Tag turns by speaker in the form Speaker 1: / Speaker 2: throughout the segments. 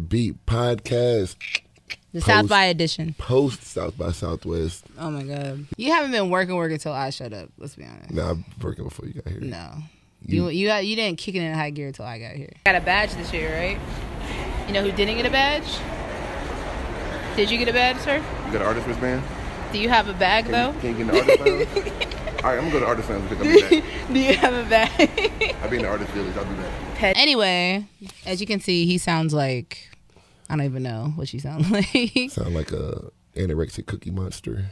Speaker 1: Beat podcast.
Speaker 2: The South by edition.
Speaker 1: Post South by Southwest.
Speaker 2: Oh my God. You haven't been working until I shut up. Let's be honest.
Speaker 1: Nah, I'm working before you got here.
Speaker 2: No. You didn't kick it in high gear until I got here. Got a badge this year, right? You know who didn't get a badge? Did you get a badge, sir?
Speaker 1: You got an artist wristband?
Speaker 2: Do you have a bag though?
Speaker 1: Can you get an artist lounge? All right, I'm gonna go to artist lounge and pick up the bag.
Speaker 2: Do you have a bag?
Speaker 1: I'll be in the artist village. I'll be back.
Speaker 2: Anyway, as you can see, he sounds like, I don't even know what she sounds like.
Speaker 1: Sound like a anorexic Cookie Monster.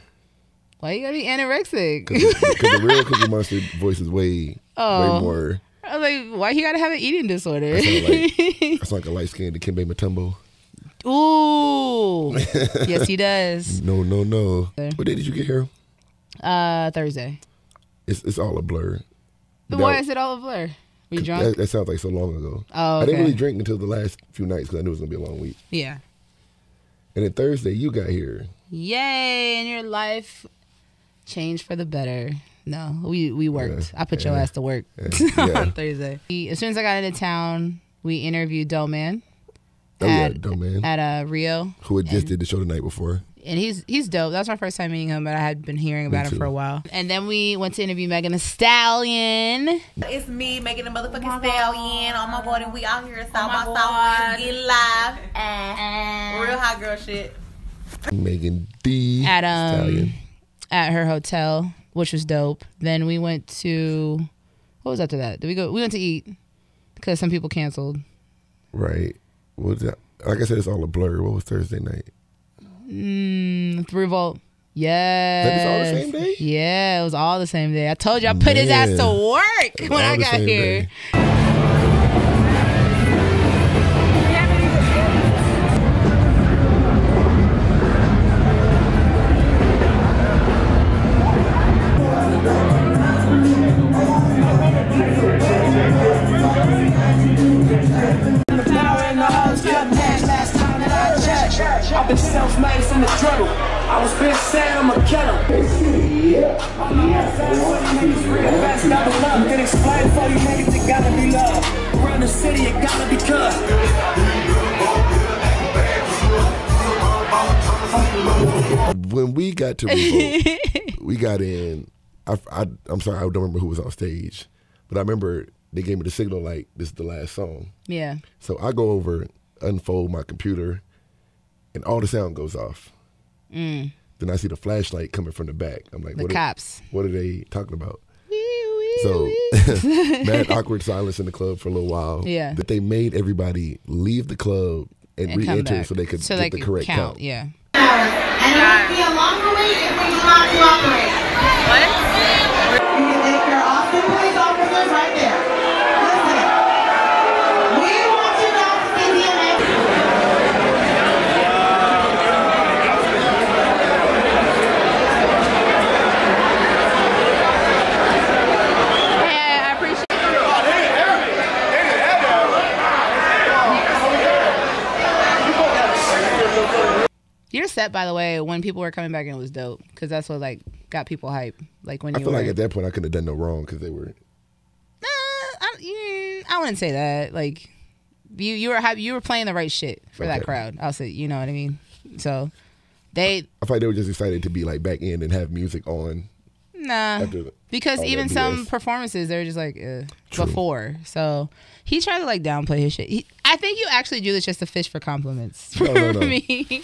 Speaker 2: Why you gotta be anorexic?
Speaker 1: Because the real Cookie Monster voice is way more.
Speaker 2: I was like, why he gotta have an eating disorder?
Speaker 1: I sound like a light skinned Dikembe Mutombo.
Speaker 2: Ooh. Yes, he does.
Speaker 1: No. What day did you get here?
Speaker 2: Thursday.
Speaker 1: It's all a blur.
Speaker 2: But why is it all a blur? Were you drunk?
Speaker 1: That sounds like so long ago.
Speaker 2: Oh, okay.
Speaker 1: I didn't really drink until the last few nights because I knew it was going to be a long week.
Speaker 2: Yeah.
Speaker 1: And then Thursday, you got here.
Speaker 2: Yay, and your life changed for the better. No, we worked. I put your ass to work on Thursday. As soon as I got into town, we interviewed Doe Man.
Speaker 1: Doe Man.
Speaker 2: At Rio.
Speaker 1: Who had just did the show the night before.
Speaker 2: And he's dope. That was my first time meeting him, but I had been hearing about him for a while. And then we went to interview Megan Thee Stallion.
Speaker 3: It's me, Megan the motherfucking Stallion. Oh my God, and we out here South by Southwest getting live. Real hot girl shit.
Speaker 1: Megan Thee
Speaker 2: Stallion. At her hotel, which was dope. Then we went to, what was after that? We went to eat because some people canceled.
Speaker 1: Right. What was that? Like I said, it's all a blur. What was Thursday night?
Speaker 2: Revolt. Yeah.
Speaker 1: That was all the same day?
Speaker 2: Yeah, it was all the same day. I told you I put his ass to work when I got here.
Speaker 1: Day.
Speaker 4: I've been self-made from the struggle. I was been saying I'm a killer. Can explain for you niggas, it gotta be love. Around the city, it gotta be cut.
Speaker 1: When we got to Revolt, we got in. I'm sorry, I don't remember who was on stage, but I remember they gave me the signal like this is the last song.
Speaker 2: Yeah.
Speaker 1: So I go over, unfold my computer, and all the sound goes off. Then I see the flashlight coming from the back. I'm like,
Speaker 2: the cops.
Speaker 1: What are they talking about? So mad awkward silence in the club for a little while.
Speaker 2: Yeah.
Speaker 1: That they made everybody leave the club and re-enter so they could get the correct count.
Speaker 2: Yeah.
Speaker 3: And it will be a longer wait if we do not cooperate. What? You can take your Austin police officers right there. Listen. We want you guys to see DMX.
Speaker 2: Your set, by the way, when people were coming back in, it was dope because that's what like got people hype. Like when
Speaker 1: I feel like at that point I couldn't have done no wrong because they were.
Speaker 2: I wouldn't say that. Like you were playing the right shit for that crowd. I'll say, you know what I mean. So I feel
Speaker 1: like they were just excited to be like back in and have music on.
Speaker 2: Nah, because even some performances they were just like before. So he tried to like downplay his shit. I think you actually do this just to fish for compliments for me.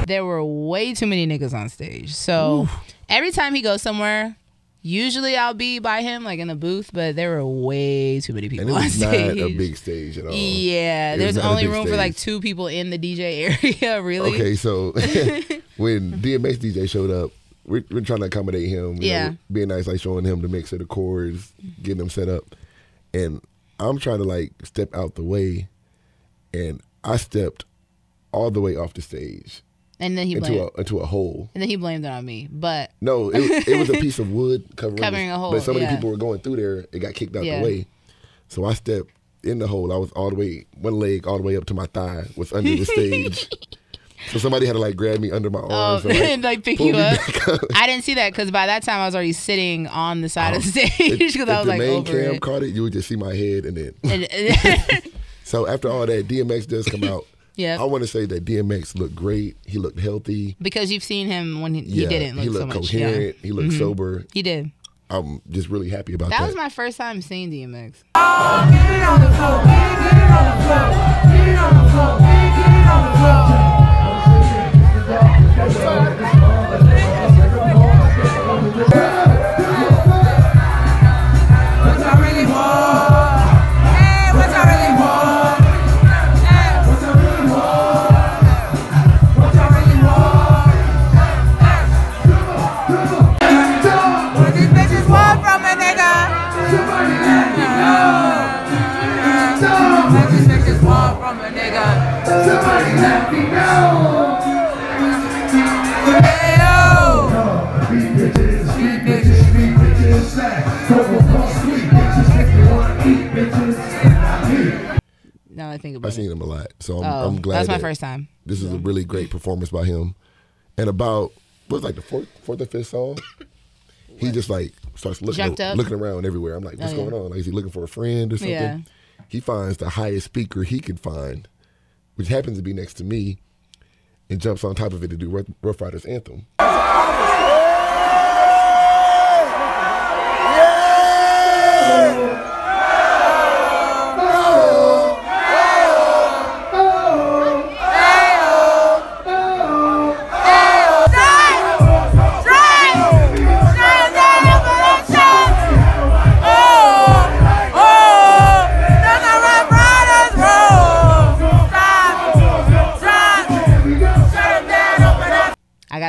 Speaker 2: There were way too many niggas on stage. So every time he goes somewhere, usually I'll be by him, like in the booth, but there were way too many people on stage.
Speaker 1: And it was not a big stage at all.
Speaker 2: Yeah, there's only room for like 2 people in the DJ area, really.
Speaker 1: Okay, so when DMX DJ showed up, we're trying to accommodate him. You know, being nice, like showing him the mix of the chords, getting them set up. And I'm trying to like step out the way, and I stepped all the way off the stage.
Speaker 2: And then he
Speaker 1: into a hole.
Speaker 2: And then he blamed it on me. But
Speaker 1: no, it was a piece of wood covering
Speaker 2: a hole.
Speaker 1: But so many people were going through there, it got kicked out the way. So I stepped in the hole. I was all the way, one leg all the way up to my thigh was under the stage. So somebody had to like grab me under my arms
Speaker 2: and like pick you up. I didn't see that because by that time I was already sitting on the side of the stage because I was like over it. If the main cam
Speaker 1: caught it, you would just see my head and then. So after all that, DMX does come out.
Speaker 2: Yeah.
Speaker 1: I want to say that DMX looked great. He looked healthy.
Speaker 2: Because you've seen him when he didn't look so much.
Speaker 1: He looked coherent. He looked sober.
Speaker 2: He did.
Speaker 1: I'm just really happy about that.
Speaker 2: That was my first time seeing DMX. Now I think about it.
Speaker 1: I've seen him a lot, so I'm glad.
Speaker 2: That's my first time.
Speaker 1: This is a really great performance by him. And about, what was like the fourth or fifth song? He just like starts looking around everywhere. I'm like, what's going on? Like, is he looking for a friend or something?
Speaker 2: Yeah.
Speaker 1: He finds the highest speaker he can find, which happens to be next to me, and jumps on top of it to do Rough Riders Anthem.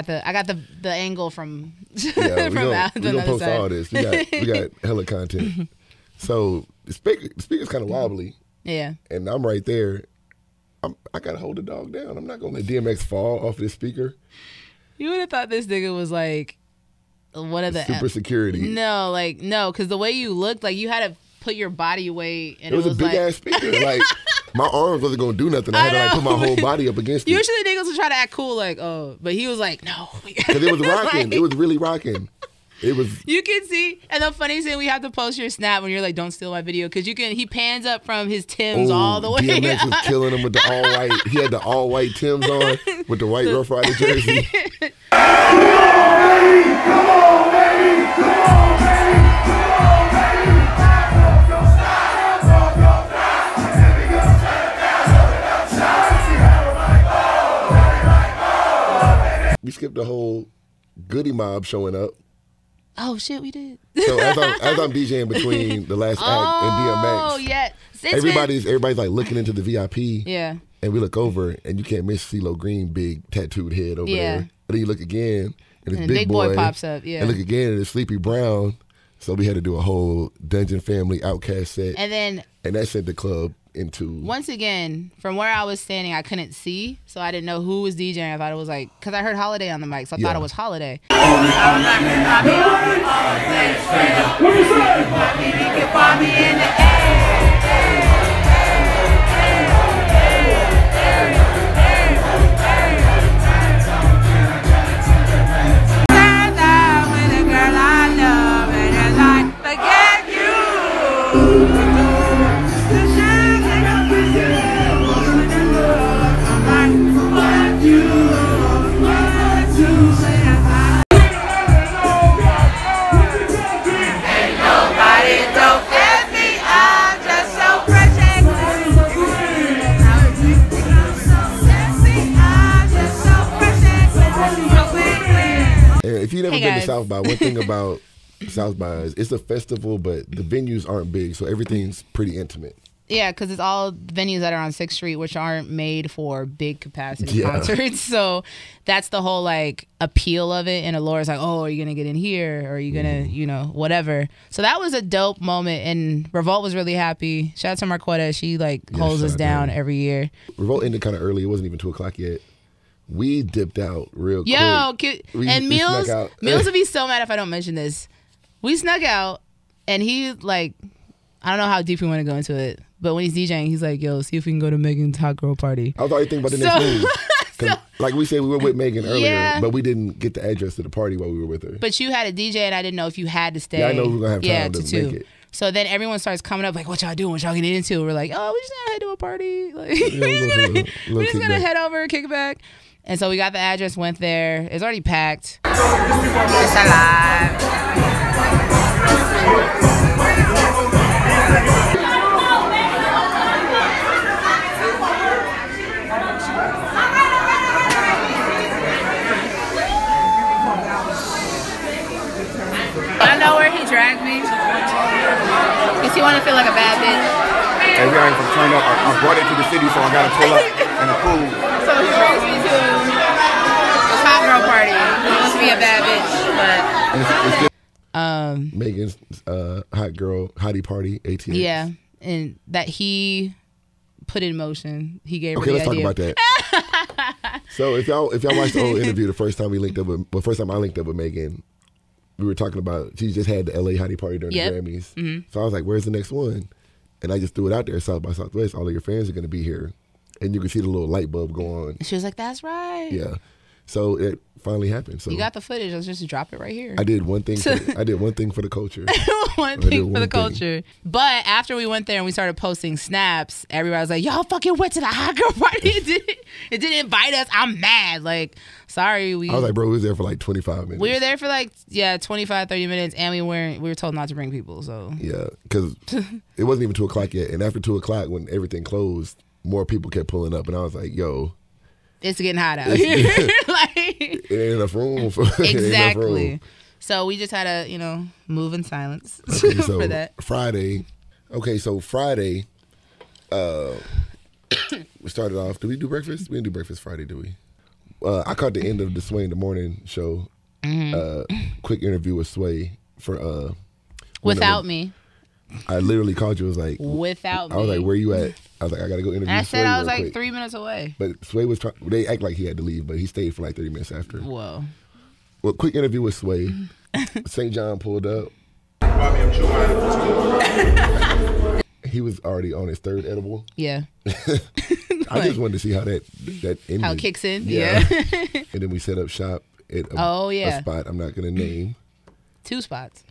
Speaker 2: I got the angle from
Speaker 1: we're gonna post
Speaker 2: side.
Speaker 1: all this. We got hella content. So the speaker's kind of wobbly.
Speaker 2: Yeah.
Speaker 1: And I'm right there. I gotta hold the dog down. I'm not gonna let DMX fall off this speaker.
Speaker 2: You would have thought this nigga was like one of the
Speaker 1: super security.
Speaker 2: No, because the way you looked, like you had to put your body weight, and
Speaker 1: it was a big ass speaker. Like my arms wasn't gonna do nothing. I had to like put my whole body up against it.
Speaker 2: Usually niggas would try to act cool, like but he was like, no,
Speaker 1: because it was rocking. It was really rocking. It was.
Speaker 2: You can see, and the funny thing, we have to post your snap when you're like, don't steal my video, because you can. He pans up from his Timbs all the way.
Speaker 1: DMX was killing him with the all white. He had the all white Timbs on with the white Rough Rider jersey.
Speaker 3: Come on, baby! Come on, baby! Come on, baby! Come on, baby!
Speaker 1: We skipped the whole Goody Mob showing up.
Speaker 2: Oh shit, we did.
Speaker 1: So as I'm DJing between the last act and DMX,
Speaker 2: oh yeah,
Speaker 1: everybody's like looking into the VIP.
Speaker 2: Yeah.
Speaker 1: And we look over, and you can't miss CeeLo Green, big tattooed head over there. And then you look again, and it's Big Boy
Speaker 2: pops up. Yeah.
Speaker 1: And look again, and it's Sleepy Brown. So we had to do a whole Dungeon Family Outkast set.
Speaker 2: And
Speaker 1: that sent the club into.
Speaker 2: Once again, from where I was standing, I couldn't see, so I didn't know who was DJing. I thought it was like, because I heard Holiday on the mic, so I thought it was Holiday.
Speaker 3: What you say? You can find me in the
Speaker 1: If you've never been to South by, one thing about South by is it's a festival, but the venues aren't big, so everything's pretty intimate.
Speaker 2: Yeah, because it's all venues that are on 6th Street, which aren't made for big capacity concerts. So that's the whole like appeal of it. And Alora's like, oh, are you going to get in here? Or are you going to, whatever. So that was a dope moment. And Revolt was really happy. Shout out to Marquetta. She holds us down every year.
Speaker 1: Revolt ended kind of early. It wasn't even 2 o'clock yet. We dipped out real quick.
Speaker 2: And Mills would be so mad if I don't mention this. We snuck out, and he I don't know how deep we want to go into it, but when he's DJing, he's like, yo, see if we can go to Megan's hot girl party.
Speaker 1: I was already thinking about the next move. Like we said, we were with Megan earlier, but we didn't get the address to the party while we were with her.
Speaker 2: But you had a DJ, and I didn't know if you had to stay.
Speaker 1: Yeah, I know we were going to have time to make it.
Speaker 2: So then everyone starts coming up like, what y'all doing? What y'all getting into? We're like, oh, we just gonna head to a party. Like, we're just gonna head over, kick back. And so we got the address, went there. It's already packed. It's alive. I know where he dragged me. Because he wanted to feel like a bad bitch.
Speaker 5: Hey, we ain't from turn up. I brought it to the city, so I got to pull up in the pool.
Speaker 2: So he brings me to a hot girl party. He wants to be a bad bitch, but...
Speaker 1: Megan's hot girl, hottie party, ATX.
Speaker 2: Yeah, and that he put in motion. He gave her
Speaker 1: the
Speaker 2: idea.
Speaker 1: Okay, let's talk about that. So if y'all watched the whole interview, the first time I linked up with Megan, we were talking about, she just had the LA Hottie party during the Grammys. Mm-hmm. So I was like, where's the next one? And I just threw it out there, South by Southwest. All of your fans are going to be here. And you can see the little light bulb go on.
Speaker 2: She was like, that's right.
Speaker 1: Yeah. So it finally happened. So
Speaker 2: you got the footage. Let's just drop it right here.
Speaker 1: I did one thing. I did one thing for the culture.
Speaker 2: One thing for the culture. But after we went there and we started posting snaps, everybody was like, y'all fucking went to the hot girl party. It didn't invite us. I'm mad. Like, sorry.
Speaker 1: I was like, bro, we was there for like 25 minutes.
Speaker 2: We were there for like, 25, 30 minutes. And we were told not to bring people. So
Speaker 1: yeah, because it wasn't even 2 o'clock yet. And after 2 o'clock, when everything closed, more people kept pulling up. And I was like, yo.
Speaker 2: It's getting hot out here.
Speaker 1: It ain't enough room for
Speaker 2: exactly.
Speaker 1: Room.
Speaker 2: So we just had to, move in silence
Speaker 1: okay, so
Speaker 2: for that.
Speaker 1: Friday. Okay, so Friday, we started off. Did we do breakfast? We didn't do breakfast Friday, did we? I caught the end of the Sway in the Morning show. Quick interview with Sway for
Speaker 2: without me.
Speaker 1: I literally called you. I was like,
Speaker 2: without me.
Speaker 1: I was like, where you at? I was like, I gotta go interview.
Speaker 2: And I said I was like
Speaker 1: quick.
Speaker 2: 3 minutes away.
Speaker 1: But Sway was trying. They act like he had to leave, but he stayed for like 30 minutes after.
Speaker 2: Whoa.
Speaker 1: Well, quick interview with Sway. St. John pulled up. He was already on his 3rd edible.
Speaker 2: Yeah.
Speaker 1: I just wanted to see how that ended.
Speaker 2: How it kicks in. Yeah.
Speaker 1: And then we set up shop at a spot I'm not gonna name.
Speaker 2: 2 spots.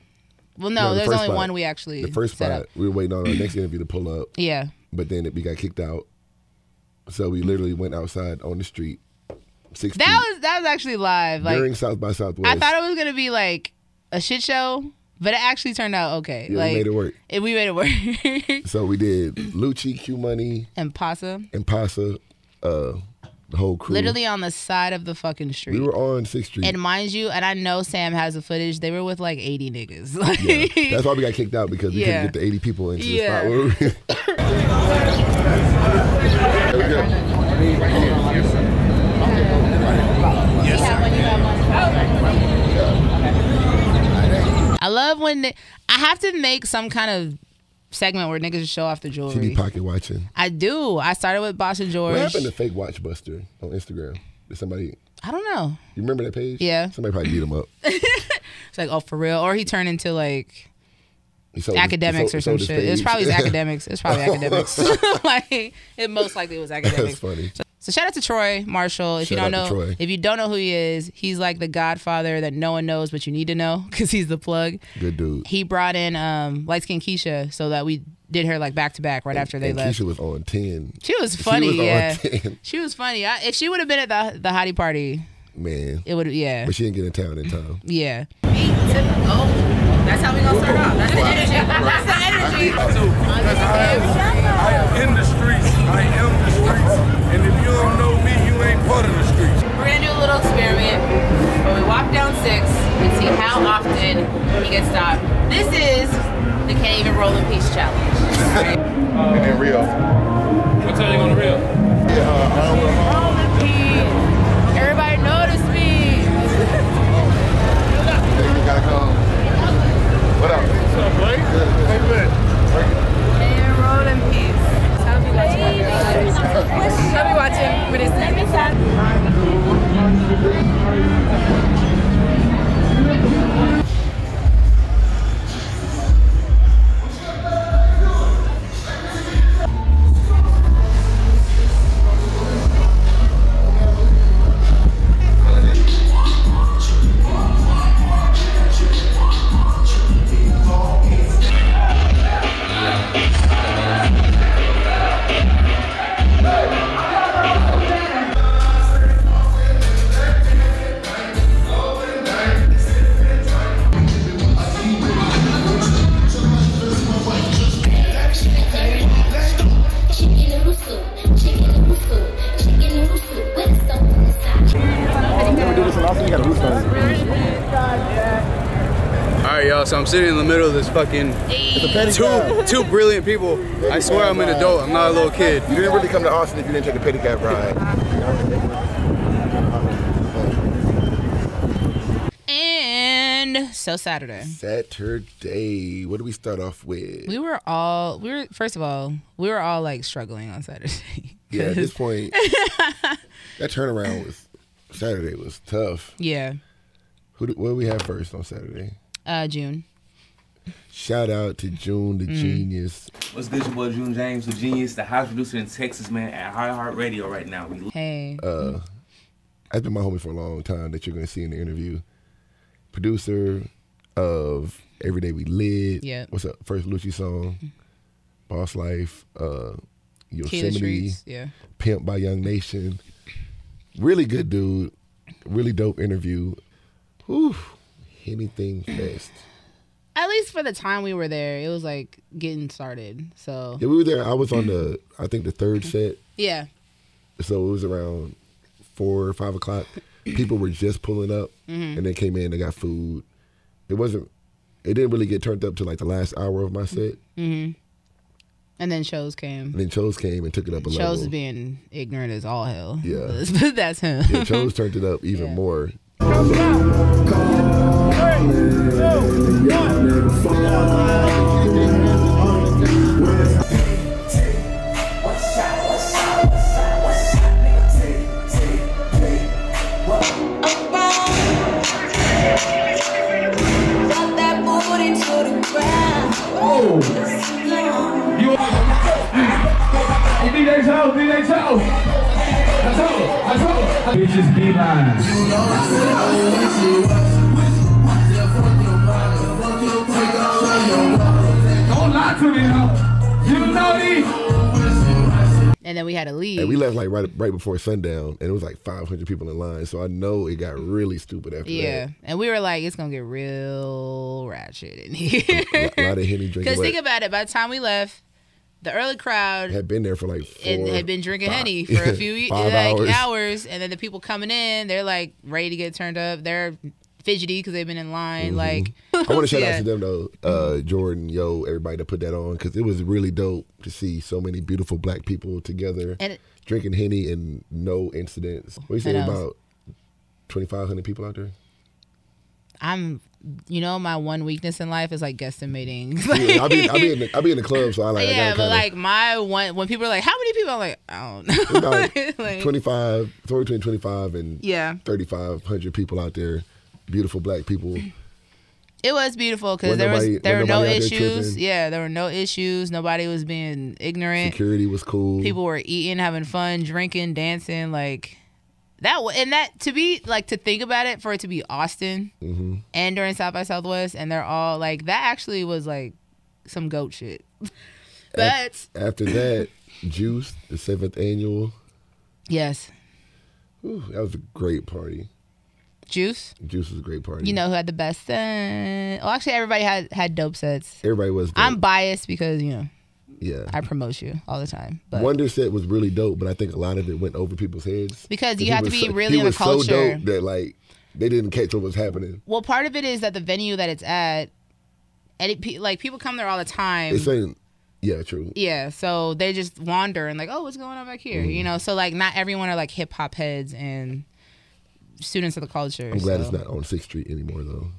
Speaker 2: Well, no, there's only one we actually.
Speaker 1: The first spot we were waiting on our next interview to pull up.
Speaker 2: Yeah.
Speaker 1: But then we got kicked out, so we literally went outside on the street. 6
Speaker 2: That was actually live. Like,
Speaker 1: during South by Southwest.
Speaker 2: I thought it was gonna be like a shit show, but it actually turned out okay.
Speaker 1: Yeah,
Speaker 2: like,
Speaker 1: we made it work.
Speaker 2: We made it work.
Speaker 1: So we did Lucci, Q Money,
Speaker 2: and Pasa,
Speaker 1: the whole crew.
Speaker 2: Literally on the side of the fucking street.
Speaker 1: We were on 6th Street.
Speaker 2: And mind you, and I know Sam has the footage, they were with like 80 niggas. Like,
Speaker 1: yeah. That's why we got kicked out, because we couldn't get the 80 people into the spot. Where
Speaker 2: I love when I have to make some kind of segment where niggas show off the jewelry.
Speaker 1: She be pocket watching.
Speaker 2: I do. I started with Boss and George.
Speaker 1: What happened to Fake Watch Buster on Instagram? Did somebody?
Speaker 2: I don't know.
Speaker 1: You remember that page?
Speaker 2: Yeah.
Speaker 1: Somebody probably beat him up.
Speaker 2: It's like, oh, for real? Or he turned into like academics or some shit. It's probably academics. It's probably academics. Like, it most likely was academics.
Speaker 1: That's funny.
Speaker 2: So shout out to Troy Marshall. If you don't know who he is, he's like the godfather that no one knows, but you need to know because he's the plug.
Speaker 1: Good dude.
Speaker 2: He brought in light skinned Keisha so that we did her like back to back after they left.
Speaker 1: Keisha was on 10.
Speaker 2: She was funny. She was funny. If she would have been at the Hottie party,
Speaker 1: man,
Speaker 2: it would have.
Speaker 1: But she didn't get in town in time.
Speaker 2: Yeah. That's how we gonna start off. That's the energy. That's the energy.
Speaker 6: I am in the streets. I am the streets. And if you don't know me, you ain't part of the streets.
Speaker 2: We're gonna do a little experiment where we walk down 6 and see how often he gets stopped. This is the Can't Even Roll in Peace challenge. Right?
Speaker 6: And then Rio. What time you gonna Rio?
Speaker 2: Roll in Peace. Everybody notice me.
Speaker 1: You gotta come. What up?
Speaker 6: What's up, Blake? Hey, man.
Speaker 2: And roll in peace. I'll be watching with his
Speaker 7: so I'm sitting in the middle of this fucking two brilliant people. I swear I'm an adult. I'm not a little kid.
Speaker 1: You didn't really come to Austin if you didn't take a pedicab ride.
Speaker 2: And so Saturday.
Speaker 1: What do we start off with?
Speaker 2: First of all, we were all like struggling on Saturday.
Speaker 1: Yeah, at this point, that turnaround Saturday was tough.
Speaker 2: Yeah.
Speaker 1: What do we have first on Saturday?
Speaker 2: June.
Speaker 1: Shout out to June, the genius.
Speaker 8: What's good, your boy June James, the genius, the house producer in Texas, man, at iHeartRadio right now.
Speaker 2: Hey.
Speaker 1: That's been my homie for a long time that you're going to see in the interview. Producer of Every Day We Live.
Speaker 2: Yeah.
Speaker 1: What's up? First Lucci song. Boss Life. Yosemite.
Speaker 2: Yeah.
Speaker 1: Pimp by Young Nation. Really good dude. Really dope interview. Whew. Hennything Fest.
Speaker 2: At least for the time we were there, it was like getting started. So
Speaker 1: yeah, we were there. I was on I think the third set.
Speaker 2: Yeah.
Speaker 1: So it was around 4 or 5 o'clock. People were just pulling up, and they came in. They got food. It didn't really get turned up to like the last hour of my set.
Speaker 2: Mm-hmm. And then Chose came.
Speaker 1: And took it up a level.
Speaker 2: Chose is being ignorant as all hell.
Speaker 1: Yeah.
Speaker 2: That's him.
Speaker 1: Yeah, Chose turned it up even more.
Speaker 4: Bitches be lying. Don't lie to me now. You know these.
Speaker 2: And then we had to leave.
Speaker 1: And we left like right before sundown, and it was like 500 people in line. So I know it got really stupid after that.
Speaker 2: Yeah, and we were like, it's gonna get real ratchet in here.
Speaker 1: A lot of Henny drinking.
Speaker 2: Because think about it, by the time we left, the early crowd
Speaker 1: had been there for like 4
Speaker 2: had been drinking Henny for a few hours, and then the people coming in, they're like ready to get turned up. They're fidgety because they've been in line. Like,
Speaker 1: I want to shout out to them though, Jordan, everybody that put that on, because it was really dope to see so many beautiful black people together and drinking Henny and no incidents. What you say about 2,500 people out there?
Speaker 2: My one weakness in life is like guesstimating.
Speaker 1: Yeah, I'll be in the club, so I like.
Speaker 2: Yeah, but like my one, when people are like, "How many people?" I'm like, I don't know.
Speaker 1: About like 25, somewhere between 25 and 3,500 people out there, beautiful black people.
Speaker 2: It was beautiful because there were no issues. Yeah, there were no issues. Nobody was being ignorant.
Speaker 1: Security was cool.
Speaker 2: People were eating, having fun, drinking, dancing, like. To think about it, for it to be Austin and during South by Southwest, and they're all like, that actually was like some goat shit. But
Speaker 1: after that, Juice, the 7th annual.
Speaker 2: Yes.
Speaker 1: Ooh, that was a great party.
Speaker 2: Juice was
Speaker 1: a great party.
Speaker 2: You know who had the best? Well, actually, everybody had dope sets.
Speaker 1: Everybody was dope.
Speaker 2: I'm biased because,
Speaker 1: yeah,
Speaker 2: I promote you all the time. But
Speaker 1: Wonder set was really dope, but I think a lot of it went over people's heads.
Speaker 2: Because you have to be really in the culture.
Speaker 1: He was so dope that like they didn't catch what was happening.
Speaker 2: Well, part of it is that the venue that it's at, and people come there all the time.
Speaker 1: It's saying, yeah, true.
Speaker 2: Yeah, so they just wander and like, oh, what's going on back here? So like not everyone are like hip hop heads and students of the culture.
Speaker 1: I'm glad it's not on 6th Street anymore though.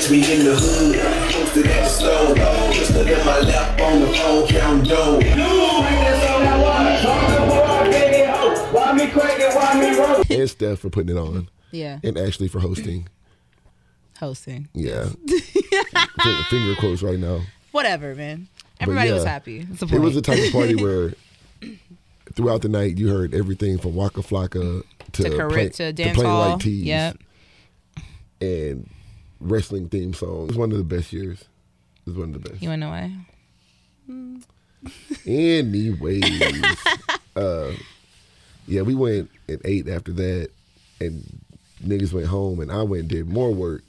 Speaker 9: We in the hood, posted at the store, just look at my lap on the phone, count dough.
Speaker 1: And Steph for putting it on.
Speaker 2: Yeah.
Speaker 1: And Ashley for hosting.
Speaker 2: Hosting.
Speaker 1: Yeah. Finger quotes right now.
Speaker 2: Whatever, man. Everybody was happy. That's the point.
Speaker 1: It was the type of party where throughout the night you heard everything from Waka Flocka to
Speaker 2: dance
Speaker 1: Plain
Speaker 2: hall.
Speaker 1: White Tees.
Speaker 2: Yep.
Speaker 1: And wrestling theme songs. It was one of the best years. It was one of the best.
Speaker 2: You wanna know why?
Speaker 1: Anyways, yeah, we went and ate after that, and niggas went home, and I went and did more work.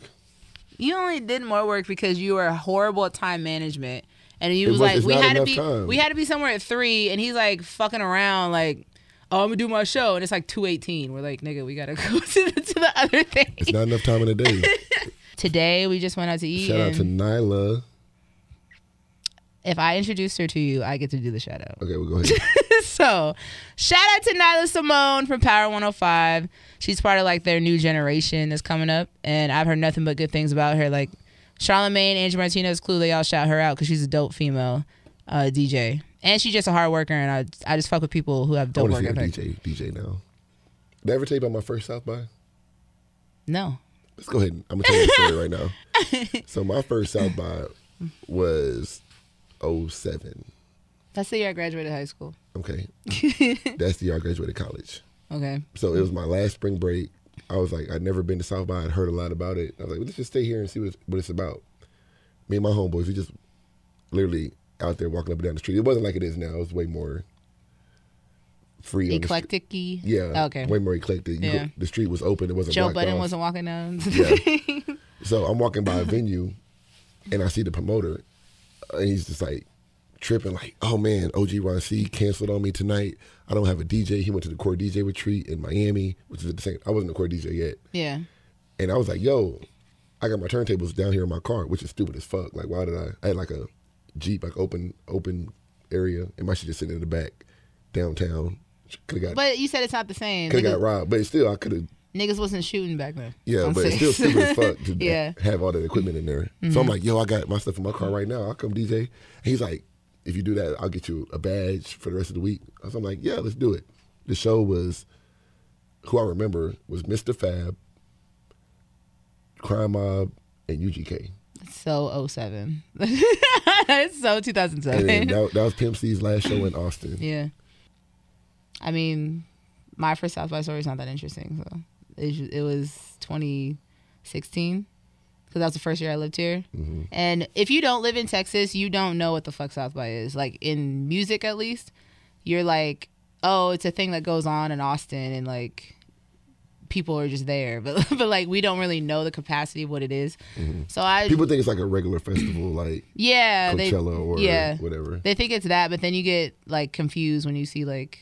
Speaker 2: You only did more work because you were horrible at time management, and he was like, we had to be somewhere at 3, and he's like fucking around, like, oh, I'm gonna do my show, and it's like 2:18. We're like, nigga, we gotta go to the other thing.
Speaker 1: It's not enough time in the day.
Speaker 2: Today we just went out to eat.
Speaker 1: Shout out to Nyla.
Speaker 2: If I introduced her to you, I get to do the shout out.
Speaker 1: Okay, we'll go ahead.
Speaker 2: So, shout out to Nyla Simone from Power 105. She's part of like their new generation that's coming up, and I've heard nothing but good things about her. Like Charlamagne, Angie Martinez, Clue, they all shout her out because she's a dope female DJ, and she's just a hard worker. And I just fuck with people who have dope work ethic.
Speaker 1: DJ now. Did I ever tell you about my first South by?
Speaker 2: No.
Speaker 1: Let's go ahead. I'm gonna tell you the story right now. So my first South by was 07.
Speaker 2: That's the year I graduated high school.
Speaker 1: Okay. That's the year I graduated college.
Speaker 2: Okay.
Speaker 1: So it was my last spring break. I was like, I'd never been to South by. I'd heard a lot about it. I was like, well, let's just stay here and see what it's about. Me and my homeboys, we just literally out there walking up and down the street. It wasn't like it is now. It was way more free.
Speaker 2: Eclectic-y?
Speaker 1: Yeah.
Speaker 2: Okay.
Speaker 1: Way more eclectic.
Speaker 2: Yeah.
Speaker 1: The street was open. It wasn't
Speaker 2: Joe
Speaker 1: blocked
Speaker 2: Budden
Speaker 1: off.
Speaker 2: wasn't walking down.
Speaker 1: Yeah. So I'm walking by a venue and I see the promoter and he's just like tripping like, oh man, OG Ron C canceled on me tonight. I don't have a DJ. He went to the Core DJ retreat in Miami, which is at the same, I wasn't a Core DJ yet.
Speaker 2: Yeah.
Speaker 1: And I was like, yo, I got my turntables down here in my car, which is stupid as fuck. Like, why did I had like a Jeep, like open area, and my shit just sitting in the back downtown.
Speaker 2: But you said it's not the same.
Speaker 1: Could have got robbed, but still, I could have.
Speaker 2: Niggas wasn't shooting back then.
Speaker 1: Yeah, but it's still stupid as fuck to have all that equipment in there.
Speaker 2: Mm-hmm.
Speaker 1: So I'm like, yo, I got my stuff in my car right now. I'll come DJ. And he's like, if you do that, I'll get you a badge for the rest of the week. So I'm like, yeah, let's do it. The show was, who I remember was Mr. Fab, Crime Mob, and UGK.
Speaker 2: So 07. It's so 2007.
Speaker 1: And that was Pimp C's last show in Austin.
Speaker 2: Yeah. I mean, my first South by story is not that interesting. So it was 2016 because that was the first year I lived here. Mm-hmm. And if you don't live in Texas, you don't know what the fuck South by is. Like in music, at least, you're like, oh, it's a thing that goes on in Austin, and like people are just there, but like we don't really know the capacity of what it is. Mm-hmm. So people
Speaker 1: think it's like a regular festival, like Coachella or whatever.
Speaker 2: They think it's that, but then you get like confused when you see like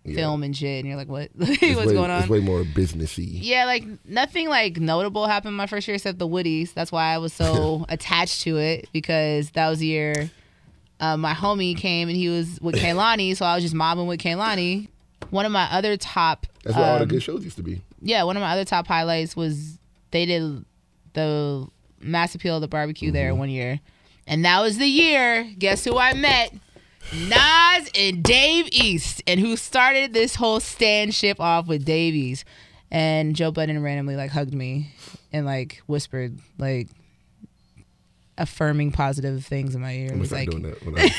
Speaker 2: film and shit, and you're like, what? What's going on?
Speaker 1: It's way more businessy.
Speaker 2: Yeah, like nothing like notable happened my first year except the Woodies. That's why I was so attached to it, because that was the year my homie came and he was with Kaylani, so I was just mobbing with Kaylani. One of my other top...
Speaker 1: That's where all the good shows used to be.
Speaker 2: Yeah, one of my other top highlights was they did the Mass Appeal of the Barbecue there one year. And that was the year, guess who I met? Nas and Dave East. And who started this whole stand ship off with Dave East. And Joe Budden randomly like hugged me and like whispered like affirming positive things in my ear.
Speaker 1: I'm
Speaker 2: was like,
Speaker 1: doing that when I was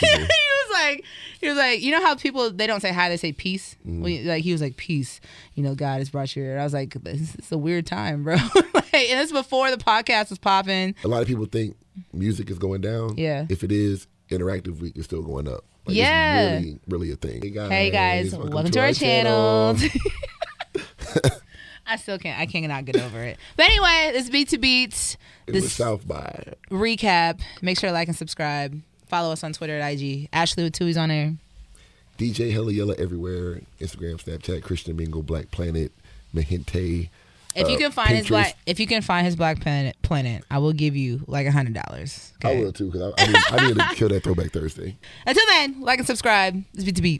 Speaker 2: he was like, you know how people, they don't say hi, they say peace. Like he was like, peace. You know, God has brought you here. And I was like, it's a weird time, bro. And it's before the podcast was popping.
Speaker 1: A lot of people think music is going down.
Speaker 2: Yeah.
Speaker 1: If it is, Interactive Week is still going up. Like,
Speaker 2: yeah.
Speaker 1: It's really a thing.
Speaker 2: Hey guys, welcome to our channel. I cannot get over it. But anyway, this Beat to Beats.
Speaker 1: This was South by
Speaker 2: recap. Make sure to like and subscribe. Follow us on Twitter at IG. Ashley with 2 E's on there.
Speaker 1: DJ Hella Yella everywhere. Instagram, Snapchat, Christian Mingle, Black Planet, Mahente.
Speaker 2: If you can find his Black Planet, I will give you like $100. Okay?
Speaker 1: I will too, because I need to kill that Throwback Thursday.
Speaker 2: Until then, like and subscribe. This Beat to Beat.